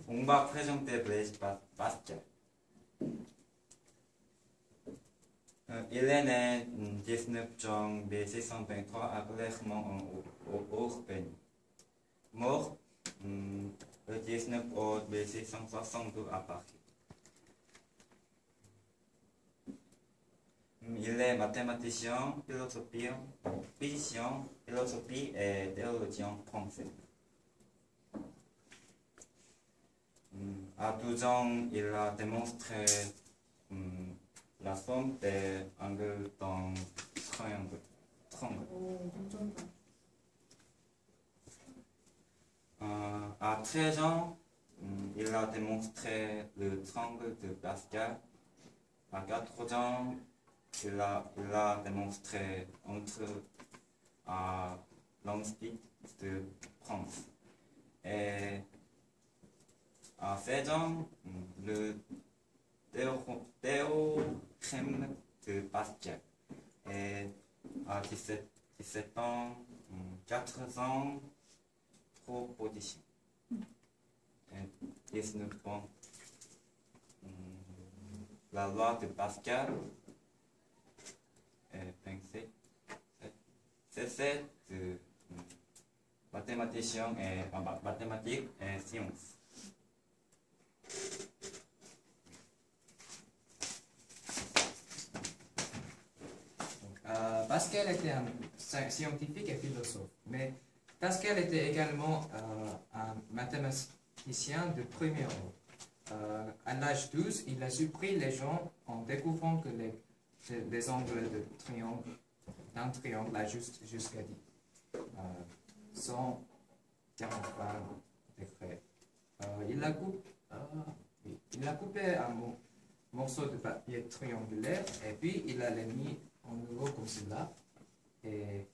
On va présenter Blaise Pascal. Il est né le 19 juin 1623 à Clermont en Auvergne. Mort le 19 août 1662 à Paris. Il est mathématicien, physicien, philosophie et théologien français. À 12 ans, il a démontré la forme des angles d'un triangle. À 13 ans, il a démontré le triangle de Pascal. À 14 ans, il a démontré entre l'institut de France. Et à 16 ans, le théorème de Pascal. Et à 17 ans, 4 ans, proposition. Et 19 ans, la loi de Pascal. C'est de mathématiciens et mathématiques et sciences. Pascal était un scientifique et philosophe, mais Pascal était également un mathématicien de premier ordre. À l'âge 12, il a surpris les gens en découvrant que les angles d'un triangle ajustent jusqu'à 140 degrés. Il a coupé un morceau de papier triangulaire et puis il a les mis en nouveau comme cela. Et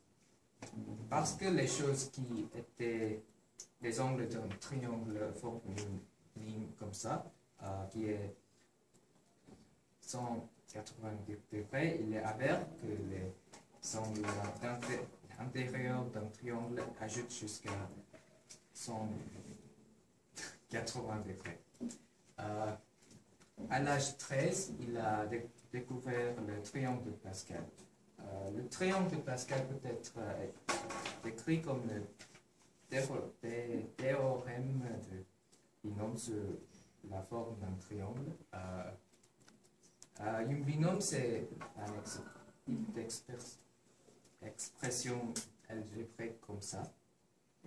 parce que les choses qui étaient les angles d'un triangle forment une ligne comme ça, qui est 180 degrés, il est avéré que les angles intérieurs d'un triangle ajoutent jusqu'à 180 degrés. À l'âge 13, il a découvert le triangle de Pascal. Le triangle de Pascal peut être décrit comme le théorème de binôme sur la forme d'un triangle. Un binôme, c'est une expression algébrique comme ça.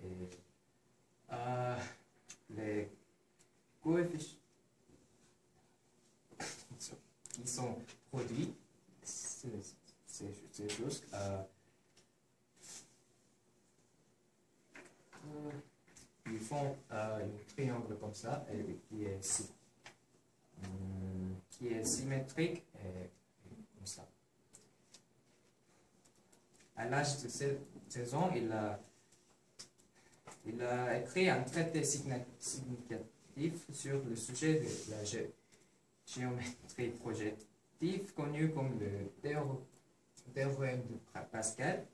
Et les coefficients qui sont produits, c'est juste ils font un triangle comme ça et qui est symétrique et comme ça. À l'âge de 16 ans, il a écrit un traité significatif sur le sujet de la géométrie projective, connu comme le théorème de Pascal,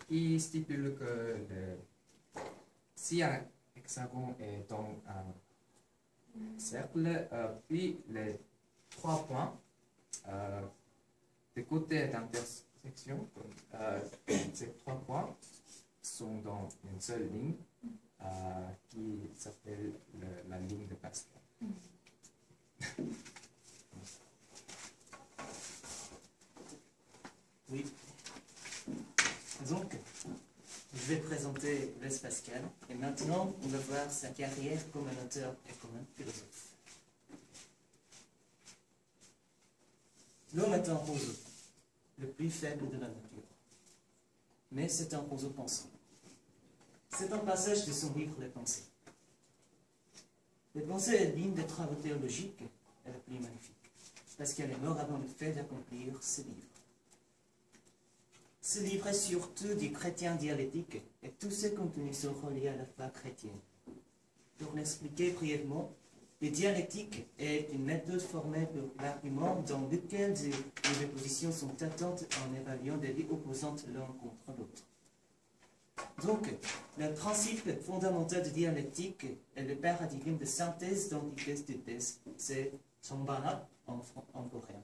qui stipule que si un hexagone est dans un cercle, puis les 3 points des côtés d'intersection, ces 3 points sont dans une seule ligne qui s'appelle la ligne de Pascal. Oui. Donc, je vais présenter Blaise Pascal et maintenant on va voir sa carrière comme un auteur et comme un philosophe. L'homme est un roseau, le plus faible de la nature. Mais c'est un roseau pensant. C'est un passage de son livre Les Pensées. Les Pensées est l'une des travaux théologiques et la plus magnifique, parce qu'elle est mort avant le fait d'accomplir ce livre. Ce livre est surtout du chrétien dialectique et tous ses contenus sont reliés à la foi chrétienne. Pour l'expliquer brièvement, la dialectique est une méthode formée pour l'argument dans lequel les positions sont atteintes en évaluant des vies opposantes l'un contre l'autre. Donc, le principe fondamental de dialectique est le paradigme de synthèse, d'antithèse, de thèse. C'est 정반합 en coréen.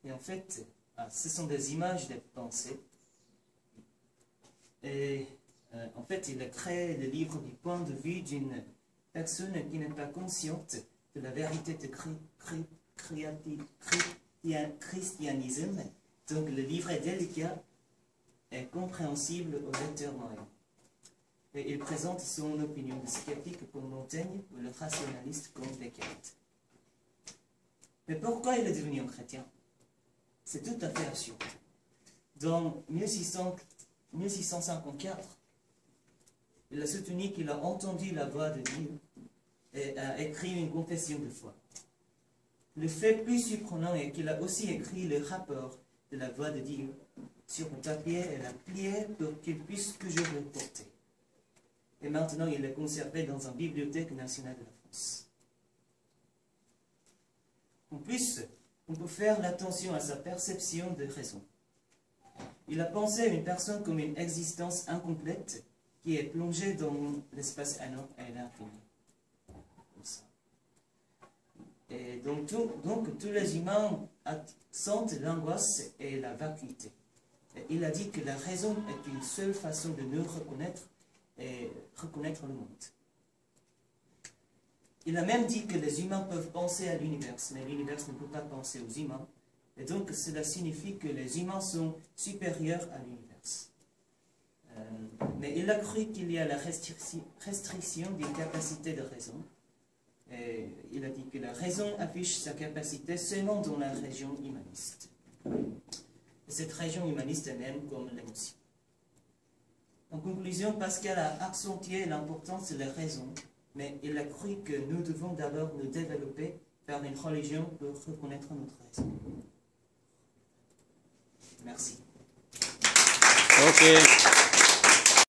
Et en fait, ce sont des images de pensée. Et en fait, il a créé le livre du point de vue d'une personne qui n'est pas consciente de la vérité du christianisme. Donc le livre est délicat et compréhensible au lecteur moyen. Et il présente son opinion de sceptique comme Montaigne ou le rationaliste comme Descartes. Mais pourquoi il est devenu un chrétien? C'est tout à fait absurde. Dans 1654, il a soutenu qu'il a entendu la voix de Dieu et a écrit une confession de foi. Le fait plus surprenant est qu'il a aussi écrit le rapport de la voix de Dieu sur le papier et l'a plié pour qu'il puisse toujours le porter. Et maintenant, il est conservé dans la Bibliothèque nationale de la France. En plus, on peut faire attention à sa perception de raison. Il a pensé à une personne comme une existence incomplète qui est plongée dans l'espace et l'infini. Et donc tous les humains sentent l'angoisse et la vacuité. Et il a dit que la raison est une seule façon de nous reconnaître et reconnaître le monde. Il a même dit que les humains peuvent penser à l'univers, mais l'univers ne peut pas penser aux humains. Et donc cela signifie que les humains sont supérieurs à l'univers. Mais il a cru qu'il y a la restriction des capacités de raison. Et il a dit que la raison affiche sa capacité seulement dans la région humaniste. Et cette région humaniste est même comme l'émotion. En conclusion, Pascal a accentué l'importance de la raison, mais il a cru que nous devons d'abord nous développer vers une religion pour reconnaître notre raison. Merci. Ok.